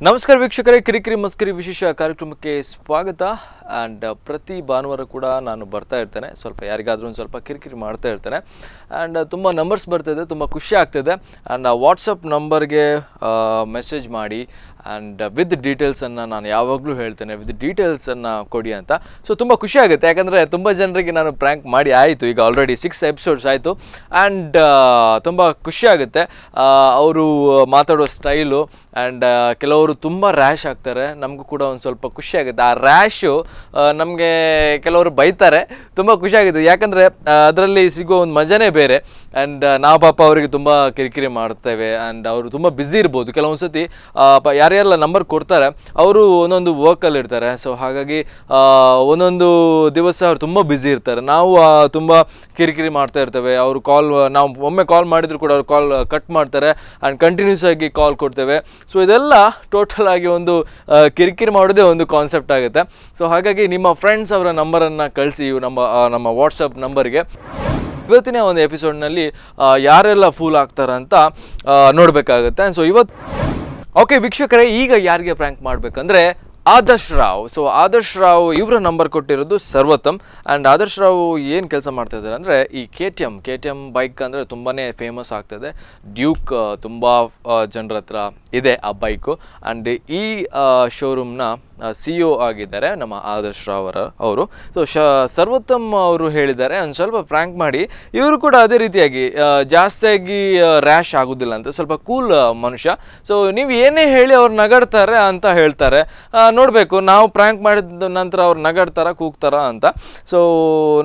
ನಮಸ್ಕಾರ ವೀಕ್ಷಕರೇ, ಕಿರಿಕಿರಿ ಮಸ್ಕರಿ ವಿಶೇಷ ಕಾರ್ಯಕ್ರಮಕ್ಕೆ ಸ್ವಾಗತ. ಆ್ಯಂಡ್ ಪ್ರತಿ ಭಾನುವಾರ ಕೂಡ ನಾನು ಬರ್ತಾ ಇರ್ತೇನೆ, ಸ್ವಲ್ಪ ಯಾರಿಗಾದ್ರೂ ಒಂದು ಸ್ವಲ್ಪ ಕಿರಿಕಿರಿ ಮಾಡ್ತಾ ಇರ್ತೇನೆ. ಆ್ಯಂಡ್ ತುಂಬ ನಂಬರ್ಸ್ ಬರ್ತಾಯಿದೆ, ತುಂಬ ಖುಷಿ ಆಗ್ತಿದೆ. ಆ್ಯಂಡ್ ವಾಟ್ಸಪ್ ನಂಬರ್ಗೆ ಮೆಸೇಜ್ ಮಾಡಿ ಆ್ಯಂಡ್ ವಿತ್ ಡೀಟೇಲ್ಸನ್ನು ನಾನು ಯಾವಾಗಲೂ ಹೇಳ್ತೇನೆ, ವಿತ್ ಡೀಟೇಲ್ಸನ್ನು ಕೊಡಿ ಅಂತ. ಸೊ ತುಂಬ ಖುಷಿ ಆಗುತ್ತೆ, ಯಾಕಂದರೆ ತುಂಬ ಜನರಿಗೆ ನಾನು ಪ್ರ್ಯಾಂಕ್ ಮಾಡಿ ಆಯಿತು, ಈಗ ಆಲ್ರೆಡಿ 6 ಎಪಿಸೋಡ್ಸ್ ಆಯಿತು. ಆ್ಯಂಡ್ ತುಂಬ ಖುಷಿ ಆಗುತ್ತೆ ಅವರು ಮಾತಾಡೋ ಸ್ಟೈಲು. ಆ್ಯಂಡ್ ಕೆಲವರು ತುಂಬ ರ್ಯಾಶ್ ಆಗ್ತಾರೆ, ನಮಗೂ ಕೂಡ ಒಂದು ಸ್ವಲ್ಪ ಖುಷಿ ಆಗುತ್ತೆ. ಆ ರ್ಯಾಶು ನಮಗೆ ಕೆಲವರು ಬೈತಾರೆ, ತುಂಬ ಖುಷಿ ಆಗುತ್ತೆ, ಯಾಕಂದರೆ ಅದರಲ್ಲಿ ಸಿಗೋ ಒಂದು ಮಜನೇ ಬೇರೆ. ಆ್ಯಂಡ್ ನಾವು ಪಾಪ ಅವರಿಗೆ ತುಂಬ ಕಿರಿಕಿರಿ ಮಾಡ್ತೇವೆ. ಆ್ಯಂಡ್ ಅವರು ತುಂಬ ಬ್ಯುಸಿ ಇರ್ಬೋದು, ಕೆಲವೊಂದು ಸತಿ ಯಾರ್ಯಾರೆಲ್ಲ ನಂಬರ್ ಕೊಡ್ತಾರೆ ಅವರು ಒಂದೊಂದು ವರ್ಕಲ್ಲಿ ಇರ್ತಾರೆ. ಸೊ ಹಾಗಾಗಿ ಒಂದೊಂದು ದಿವಸ ಅವ್ರು ತುಂಬ ಬ್ಯುಸಿ ಇರ್ತಾರೆ, ನಾವು ತುಂಬ ಕಿರಿಕಿರಿ ಮಾಡ್ತಾ ಇರ್ತೇವೆ. ಅವರು ನಾವು ಒಮ್ಮೆ ಕಾಲ್ ಮಾಡಿದ್ರು ಕೂಡ ಅವ್ರು ಕಾಲ್ ಕಟ್ ಮಾಡ್ತಾರೆ ಆ್ಯಂಡ್ ಕಂಟಿನ್ಯೂಸ್ ಆಗಿ ಕಾಲ್ ಕೊಡ್ತೇವೆ. ಸೊ ಇದೆಲ್ಲ ಟೋಟಲ್ ಆಗಿ ಒಂದು ಕಿರಿಕಿರಿ ಮಾಡೋದೇ ಒಂದು ಕಾನ್ಸೆಪ್ಟ್ ಆಗುತ್ತೆ. ಸೊ ಹಾಗಾಗಿ ನಿಮ್ಮ ಫ್ರೆಂಡ್ಸ್ ಅವರ ನಂಬರನ್ನು ಕಳಿಸಿ ನಮ್ಮ ವಾಟ್ಸಪ್ ನಂಬರ್ಗೆ. ಇವತ್ತಿನ ಒಂದು ಎಪಿಸೋಡ್ನಲ್ಲಿ ಯಾರೆಲ್ಲ ಫೂಲ್ ಆಗ್ತಾರಂತ ನೋಡಬೇಕಾಗುತ್ತೆ. ಸೊ ಇವತ್ತು ಓಕೆ ವೀಕ್ಷಕರೇ, ಈಗ ಯಾರಿಗೆ ಪ್ರ್ಯಾಂಕ್ ಮಾಡಬೇಕಂದ್ರೆ ಆದರ್ಶ್ ರಾವ್. ಸೊ ಆದರ್ಶ್ ರಾವ್ ಇವರ ನಂಬರ್ ಕೊಟ್ಟಿರೋದು ಸರ್ವೋತ್ತಮ್. ಆ್ಯಂಡ್ ಆದರ್ಶ್ ರಾವ್ ಏನು ಕೆಲಸ ಮಾಡ್ತಾ ಇದ್ದಾರೆ ಅಂದರೆ, ಈ ಕೆ ಟಿ ಎಮ್ ಬೈಕ್ ಅಂದರೆ ತುಂಬಾ ಫೇಮಸ್ ಆಗ್ತಾಯಿದೆ. ಡ್ಯೂಕ್ ತುಂಬ ಜನರ ಹತ್ರ ಇದೆ ಆ ಬೈಕು. ಆ್ಯಂಡ್ ಈ ಶೋರೂಮ್ನ CEO ಆಗಿದ್ದಾರೆ ನಮ್ಮ ಆದರ್ಶ್ ರಾವ್ ಅವರು. ಸೊ ಸರ್ವೋತ್ತಮ್ ಅವರು ಹೇಳಿದ್ದಾರೆ ಒಂದು ಸ್ವಲ್ಪ ಪ್ರ್ಯಾಂಕ್ ಮಾಡಿ. ಇವರು ಕೂಡ ಅದೇ ರೀತಿಯಾಗಿ ಜಾಸ್ತಿಯಾಗಿ ರ್ಯಾಶ್ ಆಗೋದಿಲ್ಲ ಅಂತ, ಸ್ವಲ್ಪ ಕೂಲ್ ಮನುಷ್ಯ. ಸೊ ನೀವು ಏನೇ ಹೇಳಿ ಅವ್ರು ನಗಾಡ್ತಾರೆ ಅಂತ ಹೇಳ್ತಾರೆ. ನೋಡಬೇಕು, ನಾವು ಪ್ರ್ಯಾಂಕ್ ಮಾಡಿದ ನಂತರ ಅವ್ರು ನಗಾಡ್ತಾರ ಕೂಗ್ತಾರ ಅಂತ. ಸೊ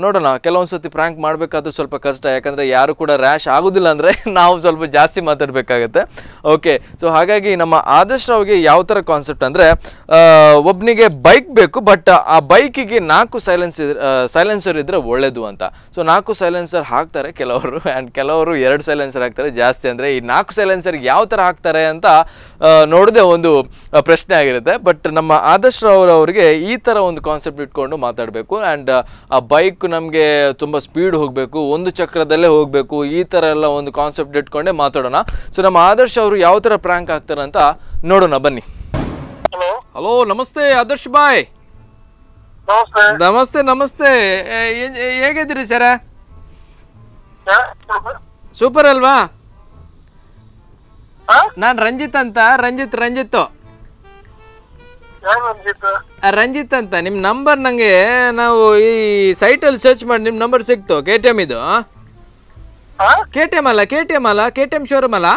ನೋಡೋಣ, ಕೆಲವೊಂದು ಸತಿ ಪ್ರ್ಯಾಂಕ್ ಮಾಡಬೇಕಾದ್ರೂ ಸ್ವಲ್ಪ ಕಷ್ಟ, ಯಾಕಂದರೆ ಯಾರು ಕೂಡ ರ್ಯಾಶ್ ಆಗೋದಿಲ್ಲ ಅಂದರೆ ನಾವು ಸ್ವಲ್ಪ ಜಾಸ್ತಿ ಮಾತಾಡಬೇಕಾಗತ್ತೆ. ಓಕೆ, ಸೊ ಹಾಗಾಗಿ ನಮ್ಮ ಆದರ್ಶ್ ರಾವ್ಗೆ ಯಾವ ಥರ ಕಾನ್ಸೆಪ್ಟ್ ಅಂದರೆ, ಒಬ್ಬನಿಗೆ ಬೈಕ್ ಬೇಕು, ಬಟ್ ಆ ಬೈಕಿಗೆ 4 ಸೈಲೆನ್ಸರ್ ಇದ್ದರೆ ಒಳ್ಳೇದು ಅಂತ. ಸೊ 4 ಸೈಲೆನ್ಸರ್ ಹಾಕ್ತಾರೆ ಕೆಲವರು, ಆ್ಯಂಡ್ ಕೆಲವರು 2 ಸೈಲೆನ್ಸರ್ ಹಾಕ್ತಾರೆ. ಜಾಸ್ತಿ ಅಂದರೆ ಈ 4 ಸೈಲೆನ್ಸರ್ ಯಾವ ಥರ ಹಾಕ್ತಾರೆ ಅಂತ ನೋಡೋದೇ ಒಂದು ಪ್ರಶ್ನೆ ಆಗಿರುತ್ತೆ. ಬಟ್ ನಮ್ಮ ಆದರ್ಶ್ ರಾವ್ ಅವರಿಗೆ ಈ ಥರ ಒಂದು ಕಾನ್ಸೆಪ್ಟ್ ಇಟ್ಕೊಂಡು ಮಾತಾಡಬೇಕು. ಆ್ಯಂಡ್ ಆ ಬೈಕ್ ನಮಗೆ ತುಂಬ ಸ್ಪೀಡ್ ಹೋಗಬೇಕು, ಒಂದು ಚಕ್ರದಲ್ಲೇ ಹೋಗಬೇಕು, ಈ ಥರ ಎಲ್ಲ ಒಂದು ಕಾನ್ಸೆಪ್ಟ್ ಇಟ್ಕೊಂಡೇ ಮಾತಾಡೋಣ. ಸೊ ನಮ್ಮ ಆದರ್ಶ್ ಅವರು ಯಾವ ಥರ ಪ್ರ್ಯಾಂಕ್ ಆಗ್ತಾರೆ ಅಂತ ನೋಡೋಣ, ಬನ್ನಿ. ಹಲೋ, ನಮಸ್ತೆ ಆದರ್ಶ್ ಬಾಯ್. ನಮಸ್ತೆ ನಮಸ್ತೆ, ಹೇಗಿದ್ದೀರಿ ಸರ? ಸೂಪರ್ ಅಲ್ವಾ? ನಾನು ರಂಜಿತ್ ಅಂತ. ರಂಜಿತ್ ಅಂತ ನಿಮ್ಮ ನಂಬರ್ ನನಗೆ ನಾವು ಈ ಸೈಟಲ್ಲಿ ಸರ್ಚ್ ಮಾಡಿ ನಿಮ್ಮ ನಂಬರ್ ಸಿಕ್ತು. KTM ಇದು KTM ಅಲ್ಲ KTM ಶೋರೂಮ್ ಅಲ್ಲ?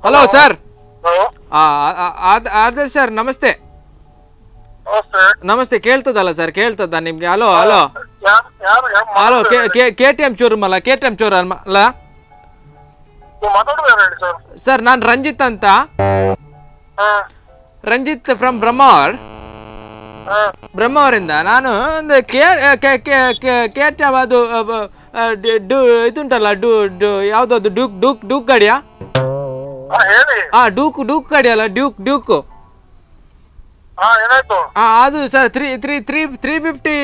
Hello sir. ಆದರ್ಶ್ ಸರ್ ನಮಸ್ತೆ. ನಮಸ್ತೆ, ಕೇಳ್ತದಲ್ಲ ಸರ್? ಕೇಳ್ತದ ನಿಮ್ಗೆ? ಹಲೋ KTM ಶೋರೂಮ್ ಅಲ್ಲ ಸರ್? ನಾನು ರಂಜಿತ್ ಅಂತ, ರಂಜಿತ್ ಫ್ರಮ್ ಬ್ರಹ್ಮಾವರಿಂದ. ನಾನು ಒಂದು KTM ಅದು ಇದುಂಟಲ್ಲ, ಯಾವ್ದು ಡೂಕ್ ಗಾಡಿಯಾ? ಡೂಕ್ ಗಾಡಿ ಅಲ್ಲ, ಡ್ಯೂಕ್. ಅದು ಸರ್ 350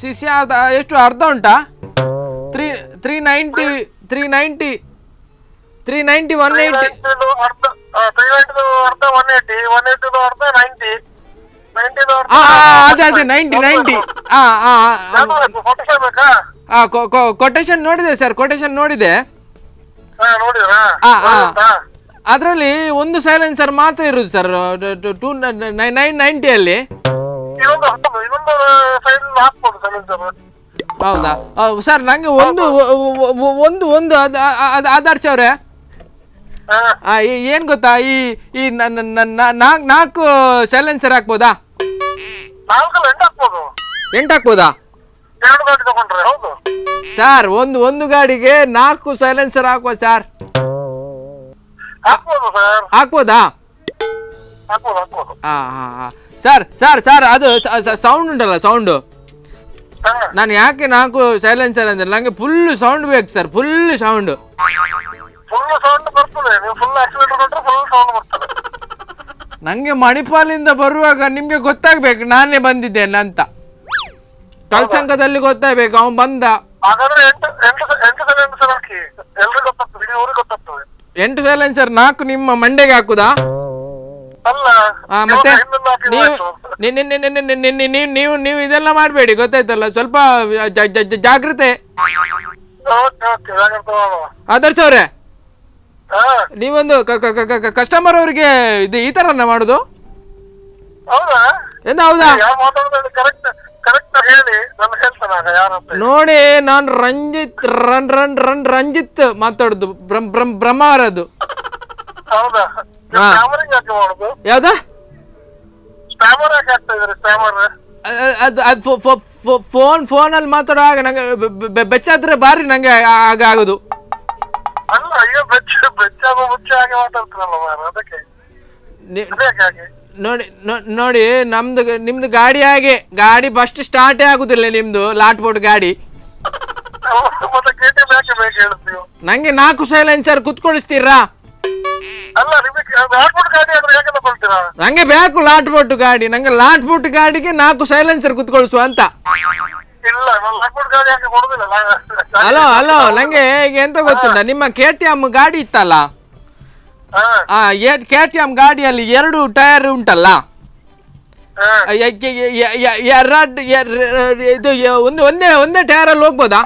cc. ಎಷ್ಟು ಅರ್ಧ ಉಂಟಾ? 390 180. ಅದೇ 90. ಕೊಟೇಶನ್ ನೋಡಿದೆ ಸರ್, ನೋಡಿದೆ. ಅದರಲ್ಲಿ ಒಂದು ಸೈಲೆನ್ಸರ್ ಮಾತ್ರ ಇರುದು ಸರ್, 990 ಅಲ್ಲಿ. ಹೌದಾ ಸರ್? ನಂಗೆ ಒಂದು ಆದರ್ಶ್ ಅವ್ರೆ, ಏನ್ ಗೊತ್ತಾ, ಈ 4 ಸೈಲೆನ್ಸರ್ ಹಾಕ್ಬೋದಾ? 8 ಹಾಕ್ಬೋದಾ ಸರ್? ಒಂದು ಗಾಡಿಗೆ 4 ಸೈಲೆನ್ಸರ್ ಹಾಕುವ ಸರ್? ಹಾಕ್ಬೋದಾ? ಸರ್ ಅದು ಸೌಂಡ್ ಉಂಟಲ್ಲ, ಸೌಂಡ್. ನಾನು ಯಾಕೆ 4 ಸೈಲೆನ್ಸರ್ ಅಂದ್ರೆ, ನಂಗೆ ಫುಲ್ ಸೌಂಡ್ ಬೇಕು ಸರ್, ಫುಲ್ ಸೌಂಡ್. ನಂಗೆ ಮಣಿಪಾಲಿಂದ ಬರುವಾಗ ನಿಮ್ಗೆ ಗೊತ್ತಾಗ್ಬೇಕು ನಾನೇ ಬಂದಿದ್ದೇನೆ ಅಂತ. ಕಲ್ಸಂಕದಲ್ಲಿ ಗೊತ್ತಾಗ್ಬೇಕು, ಅವನು ಬಂದ. ಹಾಕಿ ಎಲ್ರಿಗೂ ಗೊತ್ತಾಗ್ತದೆ, ಇಡೀ ಊರಿಗೆ ಗೊತ್ತಾಗ್ತದೆ. 8 ಸೈಲೆನ್ಸರ್ 4 ನಿಮ್ಮ ಮಂಡೆಗೆ ಹಾಕುದಾ? ಅಲ್ಲ ಮತ್ತೆ ಹಿಂದೊಂದು ಹಾಕಿ ನೀವು ಇದೆಲ್ಲ ಮಾಡಬೇಡಿ, ಗೊತ್ತಾಯ್ತಲ್ಲ? ಸ್ವಲ್ಪ ಜಾಗ್ರತೆ. ಆದರ್ಶ ಅವ್ರೆ, ನೀವೊಂದು ಕಸ್ಟಮರ್ ಅವರಿಗೆ ಇದು ಈ ತರನ ಮಾಡುದು? ಹೌದಾ? ಎಂತ ಹೌದಾ? ನೋಡಿ, ನಾನು ರಂಜಿತ್ ಮಾತಾಡುದು, ಬ್ರಹ್ಮಾವರದ್ದು. ಯಾವ್ದ? ಫೋನಲ್ಲಿ ಮಾತಾಡುವಾಗ ನಂಗೆ ಬೆಚ್ಚಾದ್ರೆ ಬಾರಿ ನಂಗೆ ಆಗುದು. ನೋಡಿ ನಿಮ್ದು ಗಾಡಿ ಹಾಗೆ, ಗಾಡಿ ಫಸ್ಟ್ ಸ್ಟಾರ್ಟೇ ಆಗುದಿಲ್ಲ ನಿಮ್ದು ಲಾಟ್ಬೋಟ್ ಗಾಡಿ. ನಂಗೆ 4 ಸೈಲೆನ್ಸರ್ ಕುತ್ಕೊಳಿಸ್ತೀರಾ? ನಂಗೆ ಬೇಕು ಲಾಟ್ಬೋಟ್ ಗಾಡಿ, ನಂಗೆ ಲಾಟ್ಬೋಟ್ ಗಾಡಿಗೆ 4 ಸೈಲೆನ್ಸರ್ ಕುತ್ಕೊಳಿಸುವ ಅಂತ. ಹಲೋ ನಂಗೆ ಈಗ ಎಂತ ಗೊತ್ತುಂಟ, ನಿಮ್ಮ KTM ಗಾಡಿ ಇತ್ತಲ್ಲ, KTM ಗಾಡಿಯಲ್ಲಿ 2 ಟೈರ್ ಉಂಟಲ್ಲ, ಇದು ಒಂದೇ ಟೈರ್ ಅಲ್ಲಿ ಹೋಗ್ಬೋದಾ?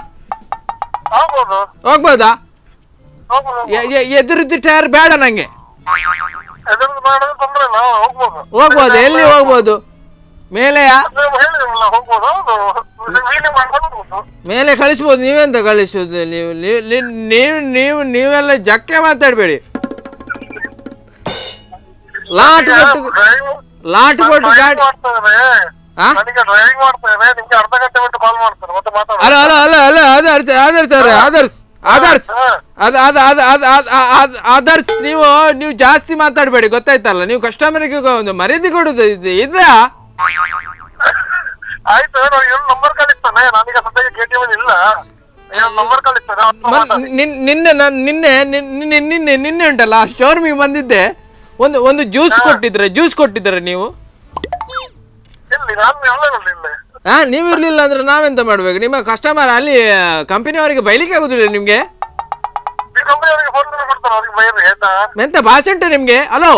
ಎದುರಿದ್ದು ಟೈರ್ ಬೇಡ ನಂಗೆ. ಹೋಗ್ಬೋದು, ಎಲ್ಲಿ ಹೋಗ್ಬೋದು? ಮೇಲೆಯಾ? ಮೇಲೆ ಕಳಿಸ್ಬೋದು. ನೀವೆಂತ ಕಳಿಸೋದು? ನೀವೆಲ್ಲ ಜಕ್ಕೆ ಮಾತಾಡ್ಬೇಡಿ. ಲಾಟ್ ಕೊಟ್ಟು ಗಾಡಿ. ಆದರ್ಶ್ ನೀವು ಜಾಸ್ತಿ ಮಾತಾಡ್ಬೇಡಿ, ಗೊತ್ತಾಯ್ತಲ್ಲ? ನೀವು ಕಸ್ಟಮರ್ಗೆ ಒಂದು ಮರ್ಯಾದೆ ಕೊಡುದು ಇದ. ನಿನ್ನೆ ಉಂಟಲ್ಲ ಶೋರೂಮಿಗೆ ಬಂದಿದ್ದೆ, ಒಂದು ಜ್ಯೂಸ್ ಕೊಟ್ಟಿದ್ರೆ ನೀವು. ನೀವು ಇರ್ಲಿಲ್ಲ ಅಂದ್ರೆ ನಾವೆಂತ ಮಾಡ್ಬೇಕು? ನಿಮ್ಮ ಕಸ್ಟಮರ್ ಅಲ್ಲಿ ಕಂಪನಿಯವರಿಗೆ ಬೈಲಿಕ್ಕೆ ಆಗುದಿಲ್ಲ ನಿಮ್ಗೆ? ಎಂತ ಭಾಷೆ ಉಂಟು ನಿಮ್ಗೆ? ಹಲೋ,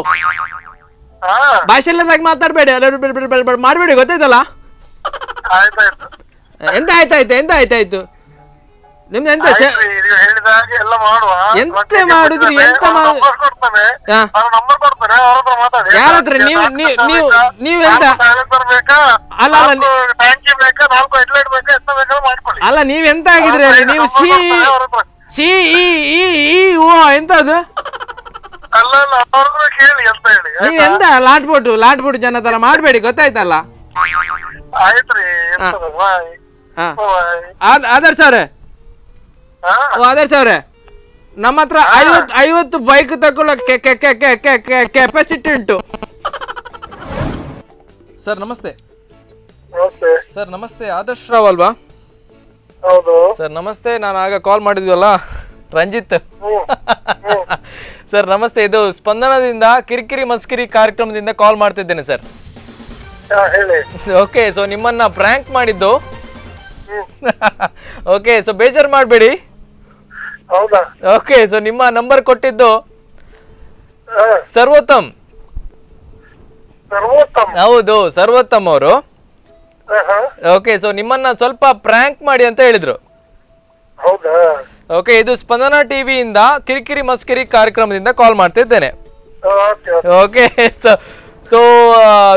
ಭಾಷೆ ಇಲ್ಲದಾಗ ಮಾತಾಡ್ಬೇಡಿ, ಮಾಡ್ಬೇಡಿ, ಗೊತ್ತಾಯ್ತಲ್ಲ? ಎಂತ ಆಯ್ತಾಯ್ತು ನಿಮ್ದು? ಎಂತ ಮಾಡುದ್ರಿ? ಯಾರತ್ರ? ನೀವೆಂತ ಅಲ್ಲ, ನೀವೆಂತ ಆಗಿದ್ರಿ? ನೀವು CEO ಎಂತದು? ನೀವೆಂತ ಲಾಟ್ಬೋಟ್ ಜನ ತರ ಮಾಡ್ಬೇಡಿ, ಗೊತ್ತಾಯ್ತಲ್ಲ? ಆದರ್ಶ ಅವ್ರೆ, ನಮ್ಮ ಹತ್ರ 50 ಬೈಕ್ ತಗೊಳ್ಳೋ ಕೆಪಾಸಿಟಿ ಉಂಟು. ಸರ್ ನಮಸ್ತೆ. ಸರ್ ನಮಸ್ತೆ, ಆದರ್ಶ್ ರಾವ್ ಅಲ್ವಾ? ಸರ್ ನಮಸ್ತೆ, ನಾನು ಆಗ ಕಾಲ್ ಮಾಡಿದ್ವಲ್ಲ, ರಂಜಿತ್. ಸರ್ ನಮಸ್ತೆ, ಇದು ಸ್ಪಂದನದಿಂದ ಕಿರಿಕಿರಿ ಮಸ್ಕಿರಿ ಕಾರ್ಯಕ್ರಮದಿಂದ ಕಾಲ್ ಮಾಡ್ತಿದ್ದೇನೆ ಸರ್. ಓಕೆ, ಸೊ ನಿಮ್ಮನ್ನ ಪ್ರ್ಯಾಂಕ್ ಮಾಡಿದ್ದು. ಓಕೆ, ಸೊ ಬೇಜಾರು ಮಾಡಬೇಡಿ. ಓಕೆ, ಸೊ ನಿಮ್ಮ ನಂಬರ್ ಕೊಟ್ಟಿದ್ದು ಸರ್ವೋತ್ತಮ್. ಹೌದು, ಸರ್ವೋತ್ತಮ್ ಅವರು. ಓಕೆ, ಸೊ ನಿಮ್ಮನ್ನ ಸ್ವಲ್ಪ ಪ್ರ್ಯಾಂಕ್ ಮಾಡಿ ಅಂತ ಹೇಳಿದ್ರು. ಓಕೆ, ಇದು ಸ್ಪಂದನ ಟಿವಿಯಿಂದ ಕಿರಿಕಿರಿ ಮಸ್ಕಿರಿ ಕಾರ್ಯಕ್ರಮದಿಂದ ಕಾಲ್ ಮಾಡ್ತಿದ್ದೇನೆ. ಓಕೆ, ಸೊ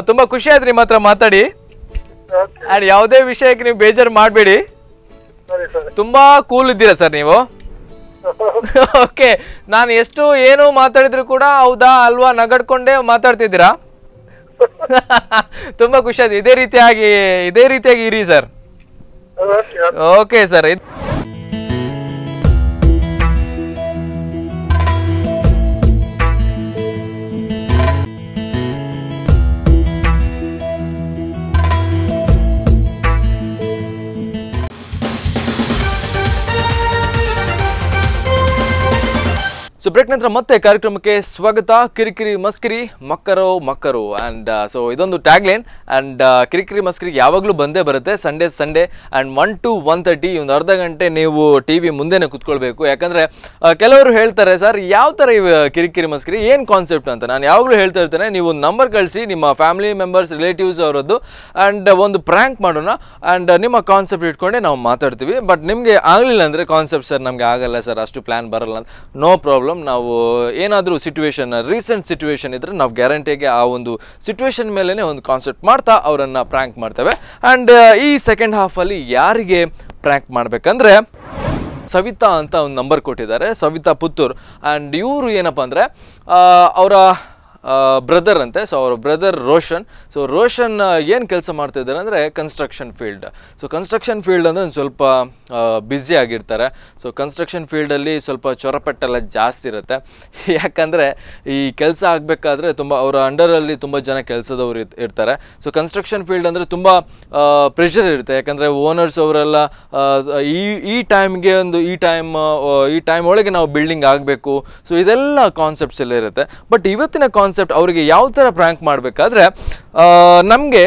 ತುಂಬಾ ಖುಷಿ ಆಯ್ತು ನಿಮ್ಮ ಹತ್ರ ಮಾತಾಡಿ. ಅಂಡ್ ಯಾವುದೇ ವಿಷಯಕ್ಕೆ ನೀವು ಬೇಜಾರು ಮಾಡಬೇಡಿ. ತುಂಬಾ ಕೂಲ್ ಇದ್ದೀರಾ ಸರ್ ನೀವು. ಓಕೆ, ನಾನು ಎಷ್ಟು ಏನು ಮಾತಾಡಿದ್ರು ಕೂಡ ಹೌದಾ ಅಲ್ವಾ ನಗಡ್ಕೊಂಡೇ ಮಾತಾಡ್ತಿದ್ದೀರಾ. ತುಂಬಾ ಖುಷಿ ಆಯ್ತು. ಇದೇ ರೀತಿಯಾಗಿ ಇರಿ sir. Okay sir. So break ನಂತರ ಮತ್ತೆ ಕಾರ್ಯಕ್ರಮಕ್ಕೆ ಸ್ವಾಗತ. ಕಿರಿಕಿರಿ ಮಸ್ಕಿರಿ ಮಕ್ಕರು ಆ್ಯಂಡ್ ಸೊ ಇದೊಂದು ಟ್ಯಾಗ್ಲೈನ್. ಆ್ಯಂಡ್ ಕಿರಿಕಿರಿ ಮಸ್ಕಿರಿಗೆ ಯಾವಾಗಲೂ ಬಂದೇ ಬರುತ್ತೆ ಸಂಡೇ ಆ್ಯಂಡ್ 1 to 1:30 ಒಂದು ಅರ್ಧ ಗಂಟೆ ನೀವು ಟಿ ವಿ ಮುಂದೆನೇ ಕುತ್ಕೊಳ್ಬೇಕು. ಯಾಕಂದರೆ ಕೆಲವರು ಹೇಳ್ತಾರೆ ಸರ್ ಯಾವ ಥರ ಕಿರಿಕಿರಿ ಮಸ್ಕಿರಿ ಏನು ಕಾನ್ಸೆಪ್ಟ್ ಅಂತ. ನಾನು ಯಾವಾಗಲೂ ಹೇಳ್ತಾ ಇರ್ತೇನೆ, ನೀವು ಒಂದು ನಂಬರ್ ಕಳಿಸಿ, ನಿಮ್ಮ ಫ್ಯಾಮಿಲಿ ಮೆಂಬರ್ಸ್ ರಿಲೇಟಿವ್ಸ್ ಅವರದ್ದು, ಆ್ಯಂಡ್ ಒಂದು ಪ್ರ್ಯಾಂಕ್ ಮಾಡೋಣ ಆ್ಯಂಡ್ ನಿಮ್ಮ ಕಾನ್ಸೆಪ್ಟ್ ಇಟ್ಕೊಂಡೆ ನಾವು ಮಾತಾಡ್ತೀವಿ. ಬಟ್ ನಿಮಗೆ ಆಗಲಿಲ್ಲ ಅಂದರೆ ಕಾನ್ಸೆಪ್ಟ್ ಸರ್ ನಮಗೆ ಆಗಲ್ಲ ಸರ್, ಅಷ್ಟು ಪ್ಲ್ಯಾನ್ ಬರಲ್ಲ ಅಂತ, ನೋ ಪ್ರಾಬ್ಲಮ್. ನಾವು ಏನಾದರೂ ಸಿಚುವೇಶನ್ ರೀಸೆಂಟ್ ಸಿಚುವೇಶನ್ ಇದ್ದರೆ ನಾವು ಗ್ಯಾರಂಟಿಗೆ ಆ ಒಂದು ಸಿಚುವೇಶನ್ ಮೇಲೇ ಒಂದು ಕಾನ್ಸೆಪ್ಟ್ ಮಾಡ್ತಾ ಅವರನ್ನು ಪ್ರ್ಯಾಂಕ್ ಮಾಡ್ತೇವೆ. ಆ್ಯಂಡ್ ಈ ಸೆಕೆಂಡ್ ಹಾಫಲ್ಲಿ ಯಾರಿಗೆ ಪ್ರ್ಯಾಂಕ್ ಮಾಡಬೇಕಂದ್ರೆ ಸವಿತಾ ಅಂತ ಒಂದು ನಂಬರ್ ಕೊಟ್ಟಿದ್ದಾರೆ, ಸವಿತಾ ಪುತ್ತೂರು. ಆ್ಯಂಡ್ ಇವರು ಏನಪ್ಪ ಅಂದರೆ ಅವರ ಬ್ರದರ್ ಅಂತೆ. ಸೊ ಅವರ ಬ್ರದರ್ ರೋಷನ್. ಸೊ ರೋಷನ್ ಏನು ಕೆಲಸ ಮಾಡ್ತಿದ್ದಾರೆ ಅಂದರೆ construction field. So construction field ಅಂದರೆ ಒಂದು ಸ್ವಲ್ಪ ಬ್ಯುಸಿ ಆಗಿರ್ತಾರೆ. ಸೊ ಕನ್ಸ್ಟ್ರಕ್ಷನ್ ಫೀಲ್ಡಲ್ಲಿ ಸ್ವಲ್ಪ ಚೊರಪೆಟ್ಟೆಲ್ಲ ಜಾಸ್ತಿ ಇರುತ್ತೆ. ಯಾಕಂದರೆ ಈ ಕೆಲಸ ಆಗಬೇಕಾದ್ರೆ ತುಂಬ ಅವರ ಅಂಡರಲ್ಲಿ ತುಂಬ ಜನ ಕೆಲಸದವರು ಇರ್ತಾರೆ. ಸೊ ಕನ್ಸ್ಟ್ರಕ್ಷನ್ ಫೀಲ್ಡ್ ಅಂದರೆ ತುಂಬ ಪ್ರೆಷರ್ ಇರುತ್ತೆ. ಯಾಕಂದರೆ ಓನರ್ಸ್ ಅವರೆಲ್ಲ ಈ ಟೈಮ್ಗೆ ಒಂದು ಈ ಟೈಮ್ ಒಳಗೆ ನಾವು ಬಿಲ್ಡಿಂಗ್ ಆಗಬೇಕು. ಸೊ ಇದೆಲ್ಲ ಕಾನ್ಸೆಪ್ಟ್ಸ್ ಎಲ್ಲ ಇರುತ್ತೆ. ಬಟ್ ಇವತ್ತಿನ ಕಾನ್ಸೆಪ್ಟ್ ಅವರಿಗೆ ಯಾವ ಥರ ಪ್ರ್ಯಾಂಕ್ ಮಾಡಬೇಕಾದ್ರೆ ನನಗೆ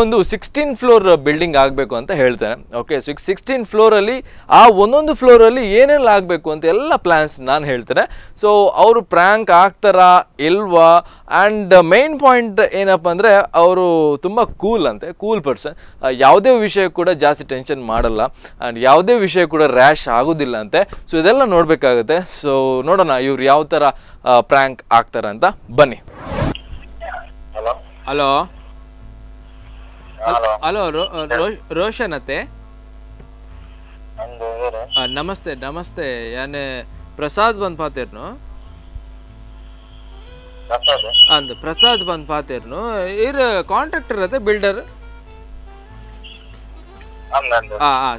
ಒಂದು 16 ಫ್ಲೋರ್ ಬಿಲ್ಡಿಂಗ್ ಆಗಬೇಕು ಅಂತ ಹೇಳ್ತೇನೆ. ಓಕೆ, ಸೊ 16 ಫ್ಲೋರಲ್ಲಿ ಆ ಒಂದೊಂದು ಫ್ಲೋರಲ್ಲಿ ಏನೆಲ್ಲ ಆಗಬೇಕು ಅಂತ ಎಲ್ಲ ಪ್ಲ್ಯಾನ್ಸ್ ನಾನು ಹೇಳ್ತೇನೆ. ಸೊ ಅವರು ಪ್ರ್ಯಾಂಕ್ ಆಗ್ತಾರಾ ಇಲ್ವಾ? ಆ್ಯಂಡ್ ಮೇನ್ ಪಾಯಿಂಟ್ ಏನಪ್ಪ ಅಂದರೆ ಅವರು ತುಂಬ ಕೂಲ್ ಪರ್ಸನ್. ಯಾವುದೇ ವಿಷಯ ಕೂಡ ಜಾಸ್ತಿ ಟೆನ್ಷನ್ ಮಾಡಲ್ಲ ಆ್ಯಂಡ್ ಯಾವುದೇ ವಿಷಯ ಕೂಡ ರ್ಯಾಶ್ ಆಗೋದಿಲ್ಲ ಅಂತೆ. ಸೊ ಇದೆಲ್ಲ ನೋಡಬೇಕಾಗುತ್ತೆ. ಸೊ ನೋಡೋಣ ಇವ್ರು ಯಾವ ಥರ ಪ್ರ್ಯಾಂಕ್ ಆಗ್ತಾರೆ ಅಂತ. ಬನ್ನಿ. ಹಲೋ ರೋಷನ್ ಅತ್ತೆ. ನಮಸ್ತೆ ಯಾನೆ ಪ್ರಸಾದ್ ಬಂದ್ ಪಾತೇರ್ನು ಅಂದ್ ಪ್ರಸಾದ್ ಬಂದ್ ಪಾತೇರ್ನು ಇರ್ ಕಾಂಟ್ರಾಕ್ಟರ್ ಅತ್ತೆ ಬಿಲ್ಡರ್.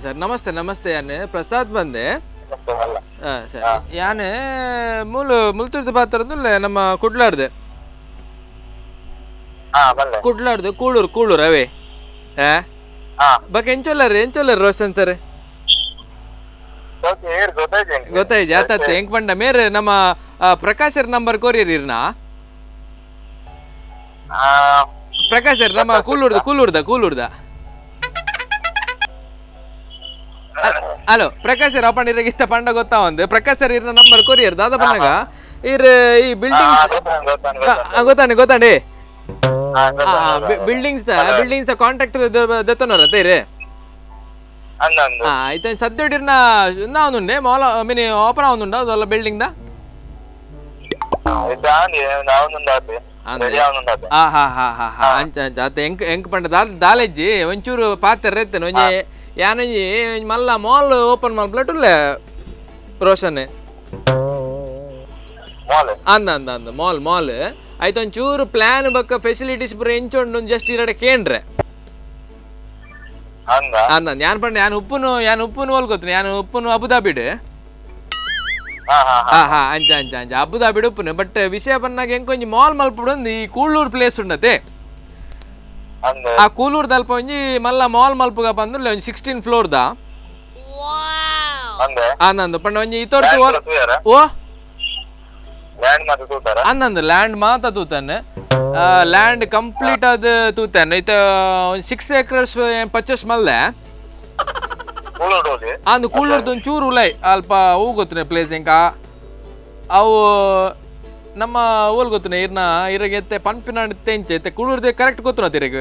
ಸರ್ ನಮಸ್ತೆ ಯಾನೆ ಪ್ರಸಾದ್ ಬಂದೆ ಸರ್. ಯಾನೆ ಮುಲ್ತುರ್ದು ಪಾತ್ರದ್ದು ನಮ್ಮ ಕುಡ್ಲಾರ್ದೆ ಕೂಳೂರು ಅವೇ ಬಕ್ ಎಂಚೊಲ್ಲರ್ ರೋಷನ್ ಸರ್ ಗೊತ್ತಾಯ್ತು ಆತತ್ತೆ ಹೆಂಗ್ ಪಂಡ ಮೇರೆ ನಮ್ಮ ಪ್ರಕಾಶರ್ ನಂಬರ್ ಕೊರಿಯರ್ ಇರ್ನಾ ಪ್ರಕಾಶರ್ ನಮ್ಮ ಕೂಲೂರ್ದ ಹಲೋ ಪ್ರಕಾಶರ್ ಅಪ್ಪಣ್ಣ ಇರಾಗಿತ್ತ ಪಂಡ ಗೊತ್ತಾ ಒಂದು ಪ್ರಕಾಶರ್ ಇರ್ನ ನಂಬರ್ ಕೊರಿಯರ್ ದಾದ ಪಣ್ಣಗ ಇರ್ ಈ ಬಿಲ್ಡಿಂಗ್ ಗೊತ್ತಾಂಡಿ ಬಿಲ್ಡಿಂಗ್ಸ್ ಕಾಂಟ್ರಾಕ್ಟರ್ ದತ್ತನವ್ರ ಇರೇ ಆಯ್ತು ಸದ್ಯಡಿರ್ನ ಉಂಡೆ ಮಾಲ ಮೀನಿ ಓಪನ್ ಆಗುಂಡ ಅದಲ್ಲ ಬಿಲ್ಡಿಂಗ್ ದ ಅಂಚ ಎಂಕ್ ಪಂಡ ದಾಲೆಜ್ಜಿ ಒಂಚೂರು ಪಾತ್ರ ಇರ್ತೇನೆ ಒಂಜಿ ಯಾನಂಜಿ ಮಲ್ಲ ಮಾಲ್ ಓಪನ್ ಮಾಡ್ಬಿಟ್ಟುಲ್ಲ ರೋಷನ್ ಅಂದ ಮಾಲ್ ಆಯ್ತು ಒಂಚೂರು ಪ್ಲಾನ್ ಬಕ್ಕ ಫೆಸಿಲಿಟೀಸ್ ಪೂರ ಎಂಚೊಂಡು ಜಸ್ಟ್ ಇರಡೆ ಕೇಂಡ್ರೆ ಅಂದ ಯಾನ್ ಪಂಡ ಯಾನ್ ಉಪ್ಪುನು ಹೋಲ್ಗೊತ್ತೀನಿ ಯಾನ್ ಉಪ್ಪುನು ಅಬುದಾಬಿಡ್ ಅಂಚ ಅಬುದಾಬಿಡ್ ಉಪ್ಪುನು. ಬಟ್ ವಿಷಯ ಬಂದಾಗ ಎಂಕೊಂಜಿ ಮಾಲ್ ಮಲ್ಪುಡೊಂದು ಈ ಕೂಳೂರು ಪ್ಲೇಸ್ ಉಂಡತೆ ಆ ಕೂಲೂರ್ದ ಅಲ್ಪ ಒಂಜಿ ಮಲ್ಲ ಮಾಲ್ ಮಲ್ಪುಗ ಬಂದು 16 ಫ್ಲೋರ್ದ ಅಂದಂದು ಪಂಡ ಒಂಜಿ ಇತ್ತೊರ್ತು ಓ ಅಂದಂದು ಲ್ಯಾಂಡ್ ಮಾತ ತೂತಾನೆ ಲ್ಯಾಂಡ್ ಕಂಪ್ಲೀಟ್ ಅದು ತೂತಾನೆ ಇತ್ತ 6 acres ಪರ್ಚೇಸ್ ಮಲ್ಲೆ ಅಂದು ಕೂಳೂರ್ದು ಒಂಚೂರು ಉಲೈ ಅಲ್ಪ ಹೂ ಗೊತ್ತನೆ ಪ್ಲೇಸ್ ಎಂಕ ಅವು ನಮ್ಮ ಓಲ್ ಗೊತ್ತನೆ ಇರಗೆ ಎತ್ತೆ ಪಂಪಿನ ತೆಂಚೆ ಕೂಳೂರ್ದೆ ಕರೆಕ್ಟ್ ಗೊತ್ತು ತಿರಗ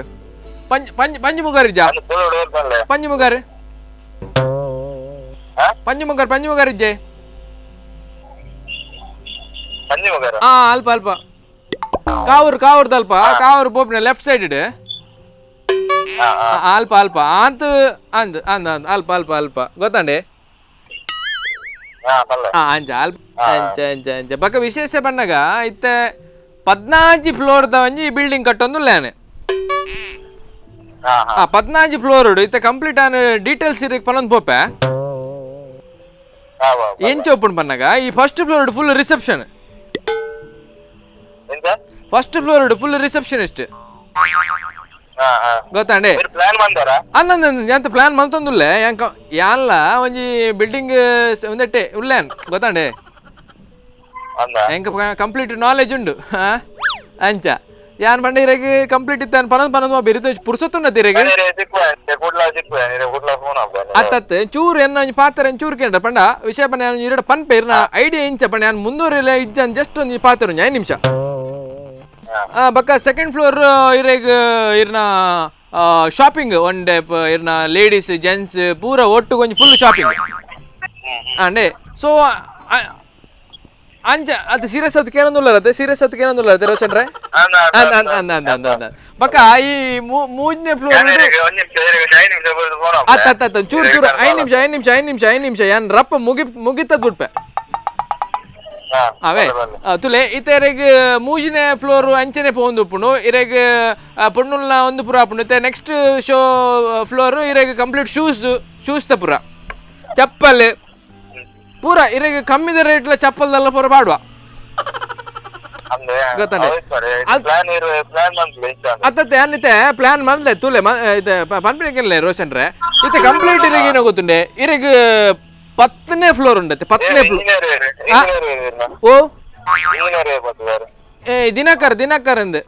ಪಂಚಮುಗಾರಿ ಇಜ್ಜೆ ಅಲ್ಪ ಕಾವೂರ್ದ ಅಲ್ಪ ಕಾವೂರು ಬೋಪ್ನ ಲೆಫ್ಟ್ ಸೈಡ್ ಇಡ್ ಅಲ್ಪ ಅಂತ ಅಲ್ಪ ಗೊತ್ತಾಂಡೆ ಅಂಚ ಅಂಚ ಬಕ್ಕ ವಿಶೇಷ ಬಣ್ಣಗ ಇತ್ತ 14 ಫ್ಲೋರ್ದ ಒಂಜಿ ಬಿಲ್ಡಿಂಗ್ ಕಟ್ಟೊಂದು ಲ್ಯಾನೆ 14 ಫ್ಲೋರ್ ಇತ್ತ ಕಂಪ್ಲೀಟ್ ಆನ್ ಡೀಟೇಲ್ಸ್ ಇರಕ್ ಪನೊಂದು ಪೋಪೆ ಎಂಚ ಓಪನ್ ಬಣ್ಣಗ ಈ first floor full reception full receptionist ಗೊತ್ತಾಂಡೆ ಎಂತ ಪ್ಲಾನ್ ಮಂತೊಂದುಲ್ಲೆ ಯಾನ್ಲ ಒಂಜಿ ಬಿಲ್ಡಿಂಗ್ ಒಂದಟ್ಟೆ ಉಲ್ಲೇನ್ ಗೊತ್ತಾಂಡೆ ಎಂಕ ಕಂಪ್ಲೀಟ್ ನಾಲೆಜ್ ಉಂಡು ಅಂಚ ಯಾನ್ ಪಂಡ ಇರಗೆ ಕಂಪ್ಲೀಟ್ ಇತ್ತಾನ ಪನಂದು ಬೆರಿತ ಪುರ್ಸೊತ್ತುಂಡತಿ ಇರಗೆ ಅತ್ತತ್ ಚೂರು ಎನ್ನ ಪಾತ್ರ ಚೂರು ಕೇಂದ್ರ ಪಂಡ ವಿಷಯ ಪಂಡ ಇರಡ ಪನ್ಪೆ ಇರ್ನ ಐಡಿಯಾ ಇಂಚ ಪಂಡ ನಾನು ಮುಂದೂರಿಲ್ಲ ಇಜ್ಜನ್ ಜಸ್ಟ್ ಒಂದು ಪಾತ್ರ 5 ನಿಮಿಷ ಬಕ್ಕ ಸೆಕೆಂಡ್ ಫ್ಲೋರ್ ಇರಗ ಇರ್ನ ಶಾಪಿಂಗ್ ಒನ್ ಡೇ ಇರ್ನ ಲೇಡೀಸ್ ಜೆಂಟ್ಸ್ ಪೂರ ಒಟ್ಟು ಕೊಂಚ ಫುಲ್ ಶಾಪಿಂಗ್ ಅಂಡೆ ಸೊ ಅಂಚ ಅದು ಸೀರಿಯಸ್ ಅದಕ್ಕೆ ಏನೊಂದುಲ್ಲತ್ತೆ ಸೀರಿಯಸ್ ಅದಕ್ಕೆ ಏನೊಂದುಲ್ಲತ್ತೆ ರೋಷನ್ರೆ ಬಕ್ಕ ಈ 3ನೇ ಫ್ಲೋರ್ ಅತ್ತ ಚೂರು ಚೂರು 5 ನಿಮಿಷ ಏನ್ ರಪ್ಪ ಮುಗಿತದ್ ಬಿಟ್ಪೆ ಅವೇ ತುಲೆ ಇತರೆಗೆ 3ನೇ ಫ್ಲೋರ್ ಅಂಚನೆ ಪೋಂದು ಉಪ್ಪುಂಡು ಇರೆಗೆ ಪೊಣ್ಣುಲ್ನ ಒಂದು ಪುರ ಆಪುಂಡು ಇತ್ತೆ ನೆಕ್ಸ್ಟ್ ಶೋ ಫ್ಲೋರ್ ಇರೆಗೆ ಕಂಪ್ಲೀಟ್ ಶೂಸ್ ತ ಪುರ ಚಪ್ಪಲ್ ಪೂರ ಇರೆಗೆ ಕಮ್ಮಿದ ರೇಟ್ಲ ಚಪ್ಪಲ್ದೆಲ್ಲ ಪೂರ ಪಾಡುವ ಗೊತ್ತಾನೆ ಅತ್ತತ್ತೆ ಅನ್ನಿತೆ ಪ್ಲಾನ್ ಮಾಡ್ಲೆ ತುಲೆ ಪನ್ಪಿನಕ್ಕೆ ರೋಷನ್ರೆ ಇತ್ತೆ ಕಂಪ್ಲೀಟ್ ಇರೆಗೆ ಏನೋ ಗೊತ್ತುಂಡೆ ಇರೆಗೆ 10ನೇ ಫ್ಲೋರ್ ಉಂಡತ್ತೆ 10ನೇ ಫ್ಲೋರ್ ಓ ದಿನಕರ್ ಅಂದೆ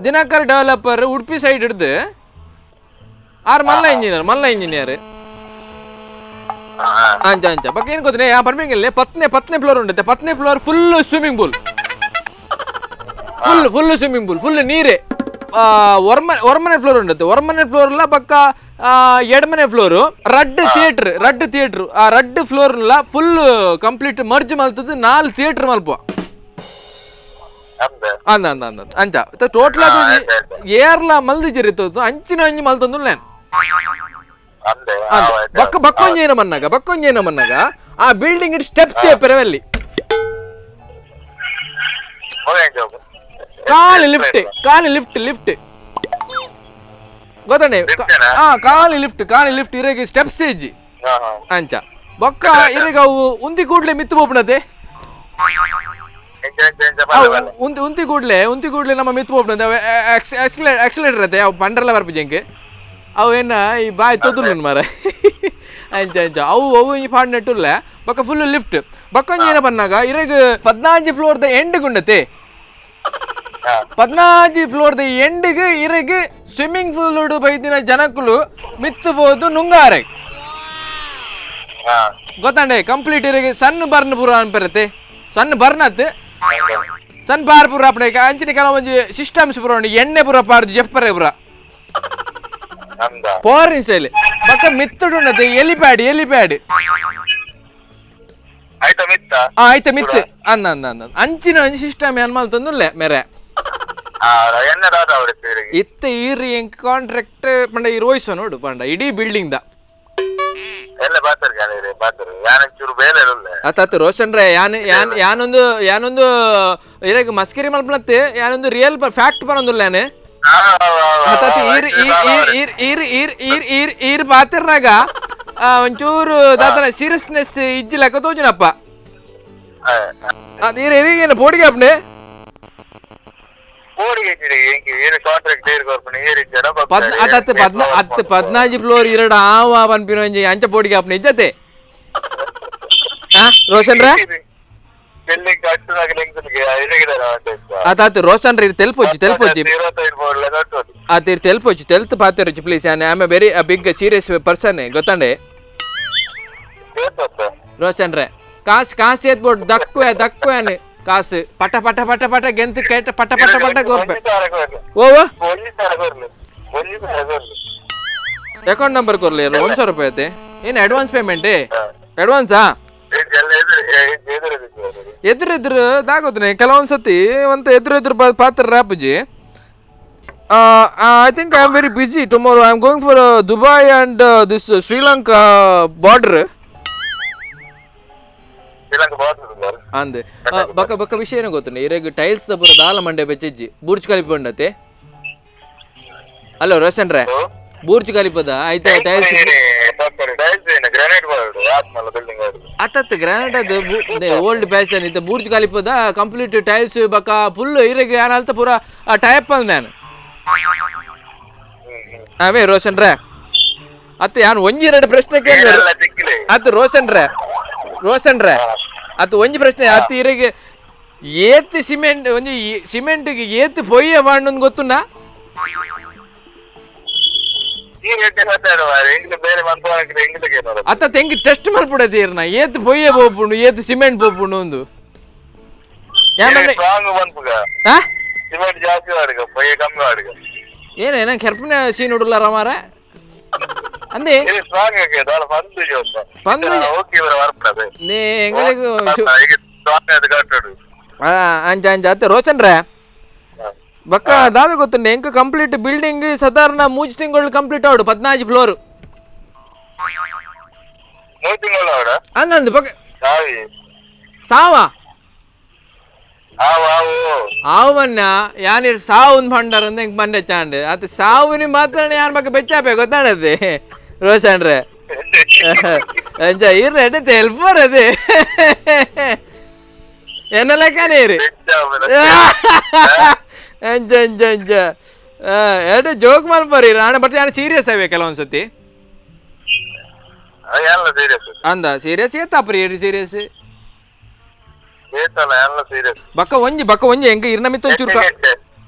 ದಿನಕರ್ ಡೆವಲಪರ್ ಉಡುಪಿ ಸೈಡ್ ಹಿಡ್ದು ಆರ್ ಮಲ್ಲ ಇಂಜಿನಿಯರ್ ಅಂಚ ಬಕ್ಕ ಏನ್ ಗೊತ್ತೇ ಪರ್ಮಿಂಗಲ್ಲಿ 10ನೇ ಫ್ಲೋರ್ ಉಂಟೆ 10ನೇ floor full swimming pool full swimming pool full ನೀರೇ ಒರ್ಮನೆ ಫ್ಲೋರ್ ಉಂಟೆ ಒರ್ಮನೆ ಫ್ಲೋರ್ ಬಕ್ಕ 2ನೇ ಫ್ಲೋರ್ ರಡ್ ಥಿಯೇಟರ್ ಆ ರಡ್ ಫ್ಲೋರ್ ಫುಲ್ ಕಂಪ್ಲೀಟ್ ಮರ್ಜ್ ಮಲ್ತದ್ದು 4 ಥಿಯೇಟರ್ ಮಲ್ಪುವ ಅಂಚ ಟೋಟಲ್ ಏರ್ಲ ಮಲ್ದಿ ಜರಿತು ಅಂಚಿನ ಅಂಜಿ ಮಲ್ತಂದು ಲ್ಯಾನ್ ಬಕ್ಕೊಂಜೇನ ಮನ್ನಾಗ ಆ ಬಿಲ್ಡಿಂಗ್ ಇಟ್ ಸ್ಟೆಪ್ಸ್ ಪೆರವಲ್ಲಿ ಕಾಲಿ ಲಿಫ್ಟ್ ಗೊತ್ತಂಡೆ ಕಾಲಿ ಲಿಫ್ಟ್ ಇರಗೆ ಸ್ಟೆಪ್ಸ್ ಇಜ್ಜಿ ಅಂಚ ಬೊಕ್ಕ ಇರಗ ಅವು ಉಂತಿ ಕೂಡ್ಲೆ ಮಿತ್ತು ಬೋಪಣತೆ ಉಂತಿ ಕೂಡ್ಲೆ ನಮ್ಮ ಮಿತ್ತು ಬೋಪಣತೆ ಆಕ್ಸಿಲೇಟರ್ ಅತ್ತೆ ಅವು ಪಂಡ್ರಲ್ಲ ಬರ್ಪುಜಂಗೆ ಅವು ಏನ ಈ ಬಾಯ್ ತೊದ್ರು ಮಾರ ಅಂಚ ಅವು ಈ ಪಾಡ್ ನೆಟ್ಟುಲ್ಲ ಬಕ್ಕ ಫುಲ್ ಲಿಫ್ಟ್ ಬಕ್ಕೊಂಜೇನ ಬನ್ನಾಗ ಇರಗ 14 ಫ್ಲೋರ್ದ ಎಂಡ್ ಗುಂಡತೆ 14 ಫ್ಲೋರ್ದ ಎಂಡ್ಗೆ ಇರಗೆ ಸ್ವಿಮ್ಮಿಂಗ್ ಪೂಲ್ ಬೈದಿನ ಜನಕ್ಕಲು ಮಿತ್ತಬಹುದು ನುಂಗಾರೆ ಗೊತ್ತಂಡೆ ಕಂಪ್ಲೀಟ್ ಇರಗೆ ಸಣ್ಣ ಬರ್ನ್ ಪೂರ ಅನ್ಪರತೆ ಸಣ್ಣ ಬರ್ನತ್ ಸಣ್ಣ ಬಾರ್ ಪೂರ ಅಪ್ಪಡೆ ಅಂಚಿನ ಕೆಲವೊಂದು ಸಿಸ್ಟಮ್ಸ್ ಪೂರ ಎಣ್ಣೆ ಪೂರ ಪಾಡ್ದು ಜಪ್ಪರೆ ಪೂರ ಫಾರಿನ್ ಸ್ಟೈಲ್ ಬಕ್ಕ ಮಿತ್ತುಂಡತೆ ಎಲಿಪ್ಯಾಡ್ ಆಯ್ತ ಮಿತ್ ಅಂದ ಅಂಚಿನ ಒಂಜಿ ಸಿಸ್ಟಮ್ ಏನ್ ಮಲ್ತಂದುಲ್ಲೆ ಮೇರೆ ಇತ್ತ ಈರಿ ಎಂಕ್ ಕಾಂಟ್ರಾಕ್ಟ್ ಪಂಡ ಈ ರೋಯ್ಸ ನೋಡು ಪಂಡ ಇಡೀ ಬಿಲ್ಡಿಂಗ್ ದ ಅತ್ತ ರೋಷನ್ರೆ ಯಾನೊಂದು ಇರಗ ಮಸ್ಕರಿ ಮಲ್ಪನತ್ತೆ ಯಾನೊಂದು ರಿಯಲ್ ಫ್ಯಾಕ್ಟ್ ಪನೊಂದುಲ್ಲೇನೆ ಈರ್ ಪಾತಿರ್ನಾಗ ಒಂಚೂರು ದಾತನ ಸೀರಿಯಸ್ನೆಸ್ ಇಜ್ಜಿಲಕ್ಕ ತೋಜನಪ್ಪ ಅದು ಏನ ಪೋಡಿಗೆ ಅಪ್ಪನೆ 14 ಫ್ಲೋರ್ ಇರಡ ಆವ ಪನ್ಪಿನ ಅಂಚ ಪೋಡಿಗೆ ಅಪ್ಪನೆ ಇಜ್ಜತೆ ರೋಷನ್ರ ರೋಷನ್ ತೆಲ್ಪೊಚ್ಚಿ ಪಾತಿರೊಚ್ಚಿ please I am a very big serious person ಗೊತ್ತಂಡೆ ರೋಷನ್ ರೇ ಕಾಸು ಎತ್ಬೋದು ದಕ್ಕುವೆ ಕಾಸು ಪಟ ಗೆಂತ ಕೇಟ ಪಟ ಗೋರ್ಪೆ ಓವ ಅಕೌಂಟ್ ನಂಬರ್ ಕೊರ್ಲಿ 100 ರೂಪಾಯಿ ಐತೆ ಏನು ಅಡ್ವಾನ್ಸ್ ಪೇಮೆಂಟ್ ಅಡ್ವಾನ್ಸಾ ಎದುರು ದಾಗೋತನೆ ಕೆಲವೊಂದ್ಸತಿ ಒಂದು ಎದುರು ಪಾತ್ರ ರಾಪುಜಿ I think I am very busy tomorrow. I am going for Dubai and this Sri Lanka border. Sri Lanka border. Ande. Baka ವಿಷಯ ಏನು ಗೊತ್ತುಂಟು ಇರೆಗೆ ಟೈಲ್ಸ್ ದ ಪೂರ ದಾಲ ಮಂಡೆ ಬೆಚ್ಚಿ ಬುರ್ಜ್ ಖಲೀಫಾ ಉಂಡತೆ ಹಲೋ ರೋಷನ್ ರೇ ಬುರ್ಜ್ ಖಲೀಫಾದ ಐತೆ ಟೈಲ್ಸ್ ಗ್ರಾನೈಟ್ ಆತ್ಮಲ್ಲ ಬಿಲ್ಡಿಂಗ್ ಅತ್ತತ್ತ ಗ್ರಾನೈಟ್ ಅದು old fashion ಇತ್ತು ಬುರ್ಜ್ ಖಲೀಫಾದ ಕಂಪ್ಲೀಟ್ ಟೈಲ್ಸ್ ಬಕ ಫುಲ್ ಇರೆಗೆ ಯಾನಲ್ತ ಪೂರ ಟೈಪ್ ಅಂದ ನಾನು ಅವೇ ರೋಷನ್ ರೇ ಅತ್ತ ಯಾನು ಒಂಜಿ ಎರಡು ಪ್ರಶ್ನೆ ಕೇಳಿದ್ರೆ ಅತ್ತ ರೋಷನ್ ರೇ ಅದು ಒಂಜಿ ಪ್ರಶ್ನೆ ಅತ್ತು ಇರಗೆ ಏತ್ ಸಿಮೆಂಟ್ ಒಂಜಿ ಸಿಮೆಂಟ್ಗೆ ಏತ್ ಪೊಯ್ಯ ಬಾಂಡ್ ಗೊತ್ತುಂಡ ಅತ್ತ ತೆಂಗಿ ಟೆಸ್ಟ್ ಮಲ್ಪುಡತಿ ಇರ್ನ ಏತ್ ಪೊಯ್ಯ ಪೋಪುಂಡು ಏತ್ ಸಿಮೆಂಟ್ ಪೋಪುಂಡು ಒಂದು ಏನೇನ ಕೆರ್ಪನ ಸೀನ್ ಉಡಲಾರ ಮಾರ ಅಂದೆ ಅಂಚ ಅಂಚ ಅತ್ತೆ ರೋಚನ್ರೆ ಬಕ್ಕ ದಾದ ಗೊತ್ತುಂಡೆ ಎಂಕ್ ಕಂಪ್ಲೀಟ್ ಬಿಲ್ಡಿಂಗ್ ಸಾಧಾರಣ 3 ತಿಂಗಳು ಕಂಪ್ಲೀಟ್ ಆವಡು 14 ಫ್ಲೋರ್ ಹಂಗಂದು ಬಕ್ಕ ಸಾವ ಆವನ್ನ ಯಾನಿರ್ ಸಾವು ಒಂದು ಭಂಡಾರ ಅಂತ ಹೆಂಗ್ ಬಂಡೆ ಚಾಂಡ್ ಅದು ಸಾವುನಿ ಮಾತಾಡಿ ಯಾನ್ ಬಗ್ಗೆ ಬೆಚ್ಚಾಪೆ ಗೊತ್ತಾಡದೆ ರೋಷನ್ರೆ ಅಂಚ ಇರ್ರ ಎಡತೆ ಹೆಲ್ಪರ್ ಅದೇ ಎನ್ನ ಲೆಕ್ಕನೇ ಇರಿ ಅಂಚ ಅಂಚ ಅಂಚ ಎಡ ಜೋಕ್ ಮಲ್ಪರಿ ನಾಳೆ ಬಟ್ ಯಾರು ಸೀರಿಯಸ್ ಆವೆ ಕೆಲವೊಂದ್ಸತಿ ಅಂದ ಸೀರಿಯಸ್ ಏತಾಪ್ರಿ ಸೀರಿಯಸ್ ಬಕ್ಕ ಒಂಜಿ ಹೆಂಗ ಇರ್ನಮಿತ್ತು ಒಂಚೂರು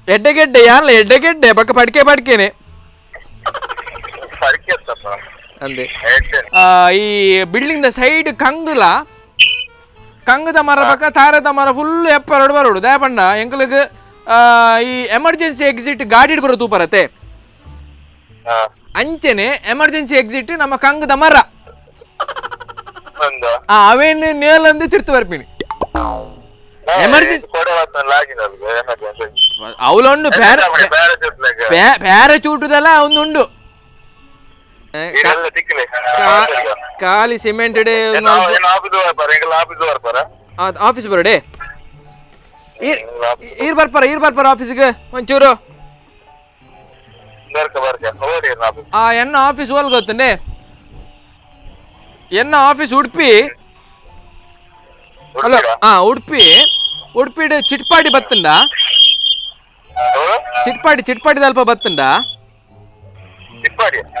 ಎಡ್ಡೆಗೆಡ್ಡೆ ಯಾರಲ್ಲ ಎಡ್ಡೆಗೆಡ್ಡೆ ಬಕ್ಕ ಪಡ್ಕೆನೆ ಅಂದೆ ಈ ಬಿಲ್ಡಿಂಗ್ ದ ಸೈಡ್ ಕಂಗದ ಮರ ಬಕ್ಕ ತಾರದ ಮರ ಫುಲ್ ಎಪ್ಪರಡು ಬರೋಡು ದಯಪಂಡ ಎಂಕಲಿಗೆ ಈ ಎಮರ್ಜೆನ್ಸಿ ಎಕ್ಸಿಟ್ ಗಾಡಿ ಬರೋ ತೂಪರತೆ ಅಂಚೆನೆ ಎಮರ್ಜೆನ್ಸಿ ಎಕ್ಸಿಟ್ ನಮ್ಮ ಕಂಗದ ಮರ ಅವೇನು ನೇಲಂದು ತಿರ್ತು ಬರ್ಪಿನಿ ಎಮರ್ಜೆನ್ಸಿ ಅವಲೊಂದು ಪ್ಯಾರಾಚೂಟದಲ್ಲ ಒಂದುಂಡು ಖಾಲಿ ಸಿಮೆಂಟ್ ಆಫೀಸ್ ಬರಡೆ ಈರ್ ಬರ್ಪಾರ ಆಫೀಸ್ಗೆ ಒಂಚೂರು ಎನ್ನ ಆಫೀಸ್ ಹೋಲ್ ಗೊತ್ತಂಡೆ ಎನ್ನ ಆಫೀಸ್ ಉಡುಪಿ ಅಲ್ಲ ಉಡುಪಿಡ್ ಚಿಟ್ಪಾಡಿ ಬತ್ತಂಡ ಚಿಟ್ಪಾಡಿ ಸ್ವಲ್ಪ ಬತ್ತಂಡ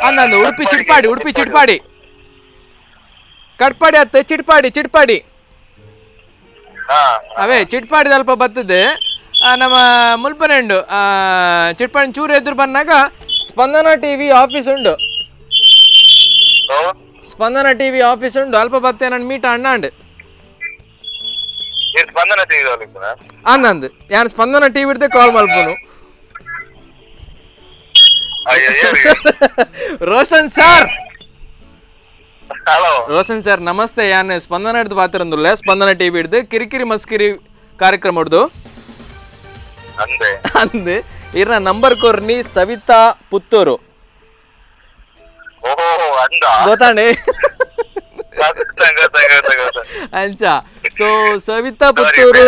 ಅಂದ ಉಡುಪಿ ಚಿಟ್ಪಾಡಿ ಕಟ್ಪಾಡಿ ಅತ್ತ ಚಿಟ್ಪಾಡಿ ಅವೇ ಚಿಟ್ಪಾಡಿ ಸ್ವಲ್ಪ ಬರ್ತದೆ ನಮ್ಮ ಮುಲ್ಪನೆಂಡು ಚಿಟ್ಪಾಡಿ ಚೂರು ಎದುರು ಬಂದಾಗ ಸ್ಪಂದನ ಟಿವಿ ಆಫೀಸ್ ಉಂಡು ಅಲ್ಪ ಬತ್ತೆ ನನ್ನ ಮೀಟ ಅಣ್ಣಾಂಡ್ ಅನ್ನಂದು ಯಾನ್ ಸ್ಪಂದನ ಟಿವಿ ಇಡ್ದೆ ಕಾಲ್ ಮಲ್ಪನು ರೋಷನ್ ಸರ್ ನಮಸ್ತೆ ಯಾನ್ ಸ್ಪಂದನ ಹಿಡ್ದು ಬಾತಿರಂದುಲ್ಲ ಸ್ಪಂದನ ಟಿವಿ ಹಿಡ್ದು ಕಿರಿಕಿರಿ ಮಸ್ಕಿರಿ ಕಾರ್ಯಕ್ರಮ ಹಿಡ್ದು ಅಂದೆ ಇರ್ನ ನಂಬರ್ ಕೊರ್ನಿ ಸವಿತಾ ಪುತ್ತೂರು ಗೊತ್ತಾಂಡೆ ಅಂಚ ಸೊ ಸವಿತಾ ಪುತ್ತೂರು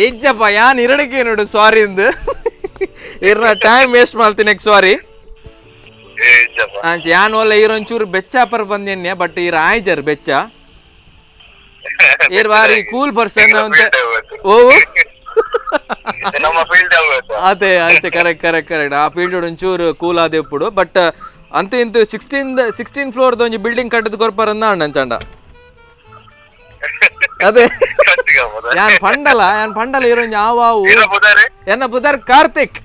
ಇಜ್ಜಪ್ಪ ಯಾನ್ ಇರಡಿಕೆ ನೋಡು ಸಾರಿ ಅಂದು ಇರ್ನ ಟೈಮ್ ವೇಸ್ಟ್ ಮಾಡ್ತೀನಿ ಸಾರಿ ಅಂಚ ಯಾನ್ ಒಲ್ಲ ಇರೊಂಚೂರು ಬೆಚ್ಚಾಪರ್ ಬಂದೇನ್ಯ ಬಟ್ ಇರ ಆಯ್ಜರ್ ಬೆಚ್ಚ ಇರ್ ಬಾರಿ ಕೂಲ್ ಪರ್ಸನ್ ಅಂತ ಓ ಅದೇ ಅಂಚೆ ಕರೆಕ್ಟ್ ಆ ಫೀಲ್ಡ್ ಒಂಚೂರು ಕೂಲ್ ಆದ ఇప్పుడు ಬಟ್ ಅಂತೂ ಇಂತೂ 16 ಫ್ಲೋರ್ದ ಒಂಜಿ ಬಿಲ್ಡಿಂಗ್ ಕಟ್ಟದ ಕೊರ್ಪರಂದ ಅಣ್ಣಂಚಂಡ ಅದೇ ಯಾನ್ ಪಂಡಲ ಇರೋಂಜಿ ಆವಾವು ಎನ್ನ ಬುಧಾರ್ ಕಾರ್ತಿಕ್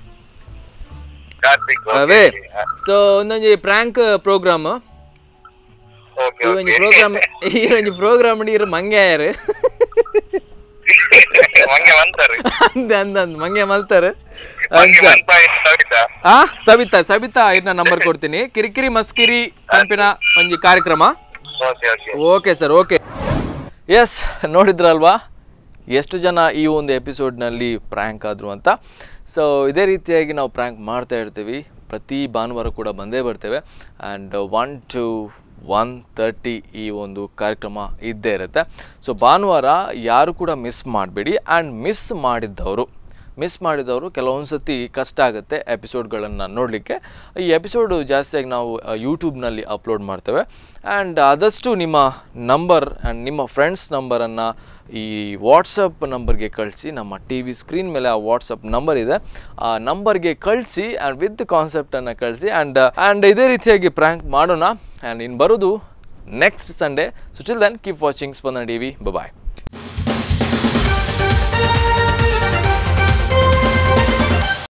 ಅವೇ ಸೊ ಒಂದೊಂಜಿ ಪ್ರ್ಯಾಂಕ್ ಪ್ರೋಗ್ರಾಮ್ ಈ ಪ್ರೋಗ್ರಾಮ್ ಇರು ಮಂಗೆ ಆಯರು ಮಂಗೆ ಮಲ್ತಾರೆ ಸವಿತಾ ಇನ್ನ ನಂಬರ್ ಕೊಡ್ತೀನಿ ಕಿರಿಕಿರಿ ಮಸ್ಕಿರಿ ಕಂಪಿನ ಒಂಜಿ ಕಾರ್ಯಕ್ರಮ ಓಕೆ ಸರ್ ಓಕೆ ಎಸ್ ನೋಡಿದ್ರಲ್ವಾ ಎಷ್ಟು ಜನ ಈ ಒಂದು ಎಪಿಸೋಡ್ನಲ್ಲಿ ಪ್ರ್ಯಾಂಕ್ ಆದರು ಅಂತ ಸೊ ಇದೇ ರೀತಿಯಾಗಿ ನಾವು ಪ್ರ್ಯಾಂಕ್ ಮಾಡ್ತಾ ಇರ್ತೀವಿ ಪ್ರತಿ ಭಾನುವಾರ ಕೂಡ ಬಂದೇ ಬರ್ತೇವೆ ಆ್ಯಂಡ್ 1 to 1:30 ಈ ಒಂದು ಕಾರ್ಯಕ್ರಮ ಇದ್ದೇ ಇರುತ್ತೆ ಸೊ ಭಾನುವಾರ ಯಾರು ಕೂಡ ಮಿಸ್ ಮಾಡಬೇಡಿ ಆ್ಯಂಡ್ ಮಿಸ್ ಮಾಡಿದವರು ಕೆಲವೊಂದು ಸತಿ ಕಷ್ಟ ಆಗುತ್ತೆ ಎಪಿಸೋಡ್ಗಳನ್ನು ನೋಡಲಿಕ್ಕೆ ಈ ಎಪಿಸೋಡು ಜಾಸ್ತಿಯಾಗಿ ನಾವು ಯೂಟ್ಯೂಬ್ನಲ್ಲಿ ಅಪ್ಲೋಡ್ ಮಾಡ್ತೇವೆ ಆ್ಯಂಡ್ ಆದಷ್ಟು ನಿಮ್ಮ ನಂಬರ್ ಆ್ಯಂಡ್ ನಿಮ್ಮ ಫ್ರೆಂಡ್ಸ್ ನಂಬರನ್ನು ಈ ವಾಟ್ಸಪ್ ನಂಬರ್ಗೆ ಕಳಿಸಿ ನಮ್ಮ ಟಿ ವಿ ಸ್ಕ್ರೀನ್ ಮೇಲೆ ಆ ವಾಟ್ಸಪ್ ನಂಬರ್ ಇದೆ ಆ ನಂಬರ್ಗೆ ಕಳಿಸಿ ಆ್ಯಂಡ್ ವಿತ್ ಕಾನ್ಸೆಪ್ಟನ್ನು ಕಳಿಸಿ ಆ್ಯಂಡ್ ಇದೇ ರೀತಿಯಾಗಿ ಪ್ರ್ಯಾಂಕ್ ಮಾಡೋಣ ಆ್ಯಂಡ್ ಇನ್ನು ಬರೋದು next Sunday. So till then, keep watching Spandana TV. Bye-bye.